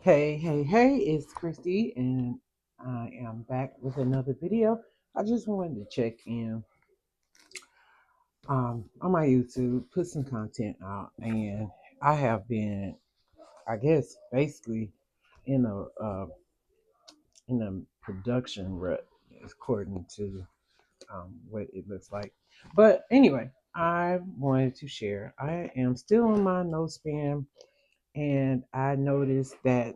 Hey, it's Christy, and I am back with another video. I just wanted to check in on my YouTube, put some content out, and I have been, I guess, basically in a production rut, according to what it looks like. But anyway, I wanted to share. I am still on my no spam, and I noticed that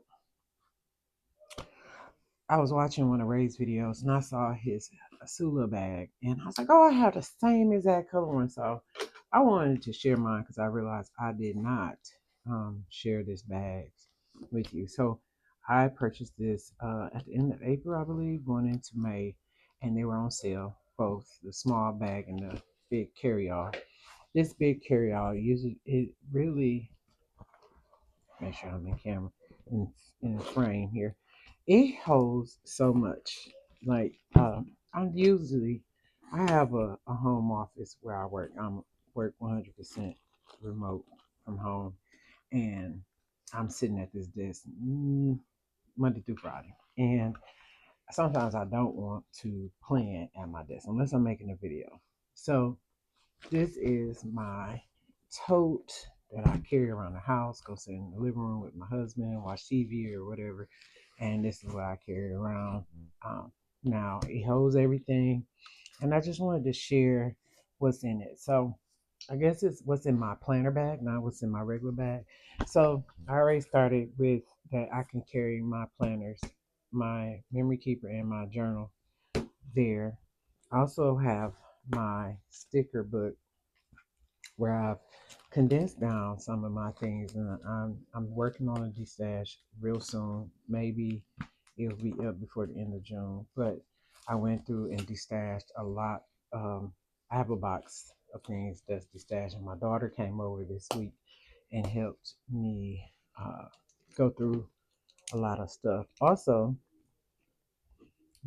I was watching one of Ray's videos and I saw his Asula bag and I was like, oh, I have the same exact color one. So I wanted to share mine because I realized I did not share this bag with you. So I purchased this at the end of April, I believe, going into May, and they were on sale, both the small bag and the big carry-all. This big carry-all usually it really make sure I'm in camera in the frame here. It holds so much. Like I have a home office where I work. I'm work 100% remote from home, and I'm sitting at this desk Monday through Friday. And sometimes I don't want to plan at my desk unless I'm making a video. So this is my tote that I carry around the house, go sit in the living room with my husband, watch TV or whatever. And this is what I carry around. Now it holds everything. And I just wanted to share what's in it. So I guess it's what's in my planner bag, not what's in my regular bag. So I already started with that I can carry my planners, my memory keeper, and my journal there. I also have my sticker book where I've condensed down some of my things, and I'm working on a destash real soon. Maybe it'll be up before the end of June. But I went through and destashed a lot. I have a box of things that's destashed, and my daughter came over this week and helped me uh, go through a lot of stuff. Also,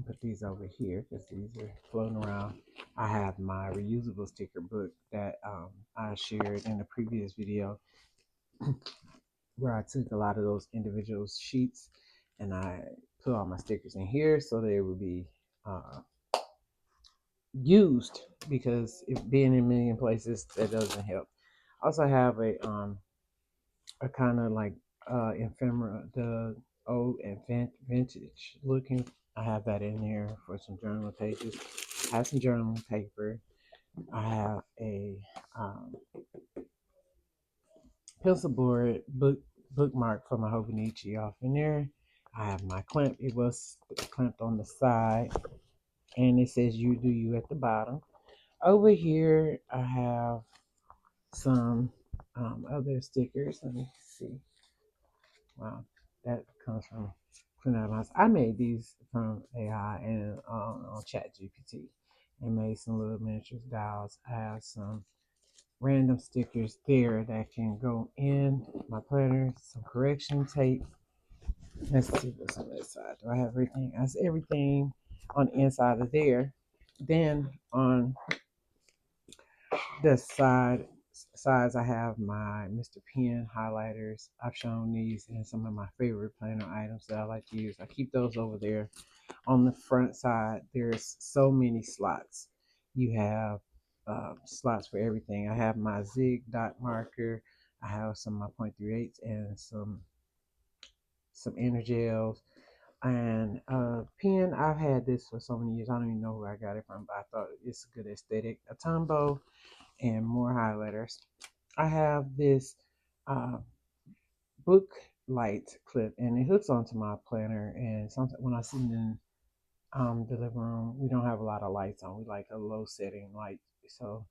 put these over here because these are floating around. I have my reusable sticker book that I shared in the previous video where I took a lot of those individual sheets and I put all my stickers in here so they would be uh, used because if being in a million places that doesn't help. I also have a kind of like ephemera, the old and vintage looking. I have that in there for some journal pages. I have some journaling paper. I have a pencil board bookmark for my Hobonichi off in there. I have my clamp. It was clamped on the side, and it says "You do you" at the bottom. Over here, I have some other stickers. Let me see. Wow, that comes from Quinelle. I made these from AI and on Chat GPT and made some little miniature dials. I have some random stickers there that can go in my planner, some correction tape. Let's see what's on that side. Do I have everything? That's everything on the inside of there. Then on the sides I have my Mr. Pen highlighters. I've shown these in some of my favorite planner items that I like to use. I keep those over there. On the front side, there's so many slots. You have slots for everything. I have my zig dot marker. I have some of my point three eights and some inner gels. And pen, I've had this for so many years. I don't even know where I got it from, but I thought it's a good aesthetic. A Tombow and more highlighters. I have this uh, book light clip, and it hooks onto my planner. And sometimes when I sit in the living room, we don't have a lot of lights on. We like a low setting light, so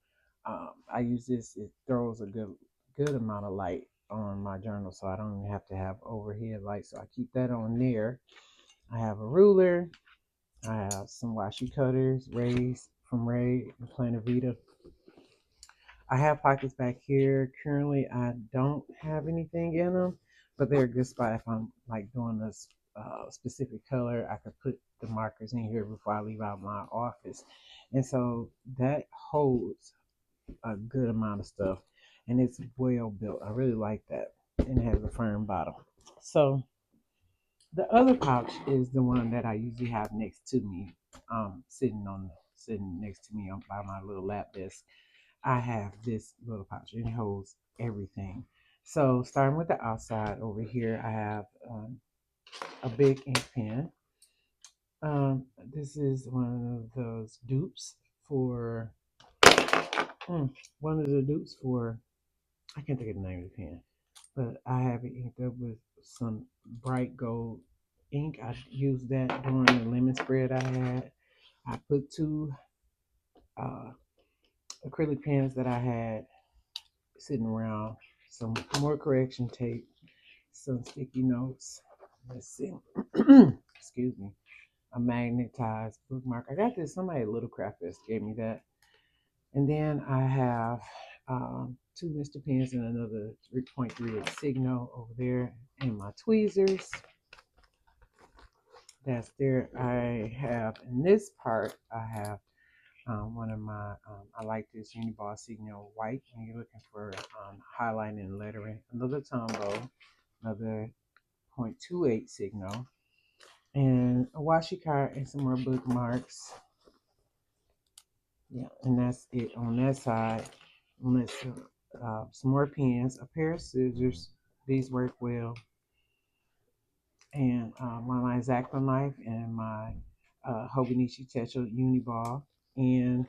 I use this. It throws a good amount of light on my journal, so I don't even have to have overhead lights. So I keep that on there. I have a ruler. I have some washi cutters, Ray's from Ray and Planet Vita. I have pockets back here. Currently, I don't have anything in them, but they're a good spot if I'm like doing this specific color. I could put the markers in here before I leave out my office, and so that holds a good amount of stuff, and it's well built. I really like that, and it has a firm bottom. So The other pouch is the one that I usually have next to me, sitting next to me on by my little lap desk. I have this little pouch and it holds everything. So starting with the outside over here, I have a big ink pen. This is one of those dupes for one of the dupes for I can't think of the name of the pen, but I have it inked up with some bright gold ink. I used that during the lemon spread I had. I put two uh, acrylic pens that I had sitting around, some more correction tape, some sticky notes. Let's see. Excuse me. A magnetized bookmark. I got this. Somebody at Little Craft Fest gave me that. And then I have two Mr. Pens and another 3.3 Signal over there, and my tweezers. That's there. I have in this part. I have one of my. I like this Uniball Signal white when you're looking for highlighting and lettering. Another Tombow, another 0.28 Signal, and a washi card and some more bookmarks. Yeah, and that's it on that side. Let's some more pens, a pair of scissors. These work well, and my X-Acto knife and my Hobonichi Tetra Uniball and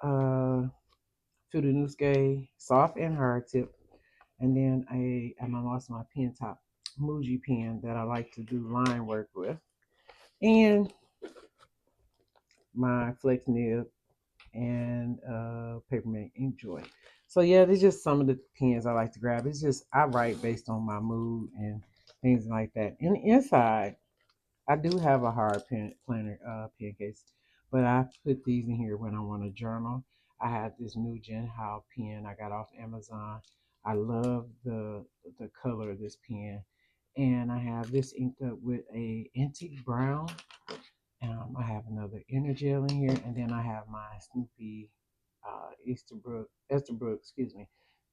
uh, Fudanuske soft and hard tip, and then I lost my pen top Muji pen that I like to do line work with, and my Flex nib and Papermate Enjoy. So yeah, these just some of the pens I like to grab. It's just I write based on my mood and things like that. And inside, I do have a hard pen planner pen case, but I put these in here when I want to journal. I have this new Gen Hao pen I got off Amazon. I love the color of this pen, and I have this inked up with a antique brown. I have another inner gel in here, and then I have my Snoopy Esterbrook, excuse me,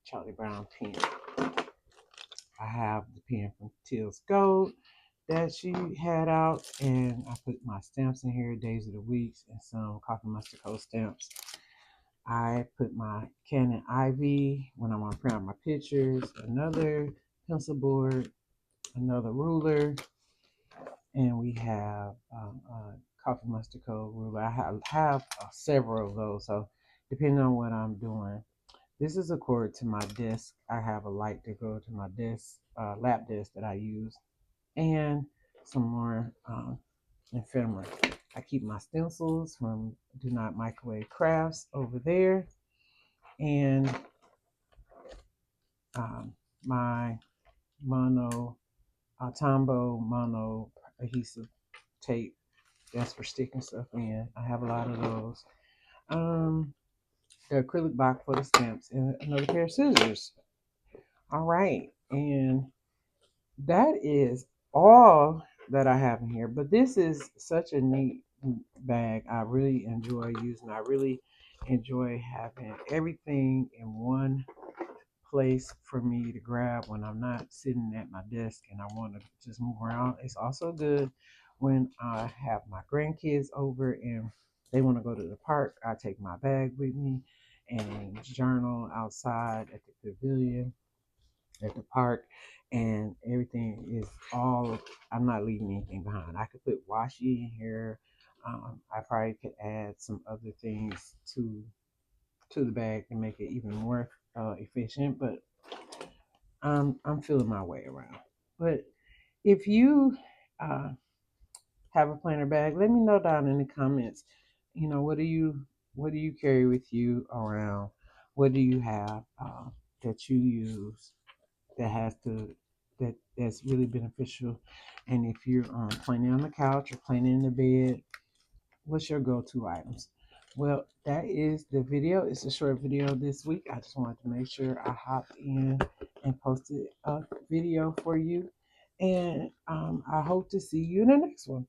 Charlie Brown pen. I have the pen from Teal's Gold that she had out, and I put my stamps in here, days of the weeks, and some Coffee Mustard Coat stamps. I put my Canon IV when I want to print out my pictures, another pencil board, another ruler, and we have Coffee Mustard Coat ruler. I have several of those, so depending on what I'm doing. This is a cord to my desk. I have a light to go to my desk, lap desk that I use, and some more ephemera. I keep my stencils from Do Not Microwave Crafts over there, and my mono Tombow mono adhesive tape. That's for sticking stuff in. I have a lot of those. The acrylic box for the stamps, and another pair of scissors. All right, and that is all that I have in here. But this is such a neat bag. I really enjoy using. I really enjoy having everything in one place for me to grab when I'm not sitting at my desk and I want to just move around. It's also good when I have my grandkids over and they want to go to the park. I take my bag with me and journal outside at the pavilion at the park, and everything is all. I'm not leaving anything behind. I could put washi in here. I probably could add some other things to the bag and make it even more efficient. But I'm feeling my way around. But if you uh, have a planner bag, let me know down in the comments. You know, what do you carry with you around? What do you have that you use that has to that's really beneficial? And if you're planning on the couch or planning in the bed, what's your go-to items? Well, that is the video. It's a short video this week. I just wanted to make sure I hopped in and posted a video for you. And I hope to see you in the next one.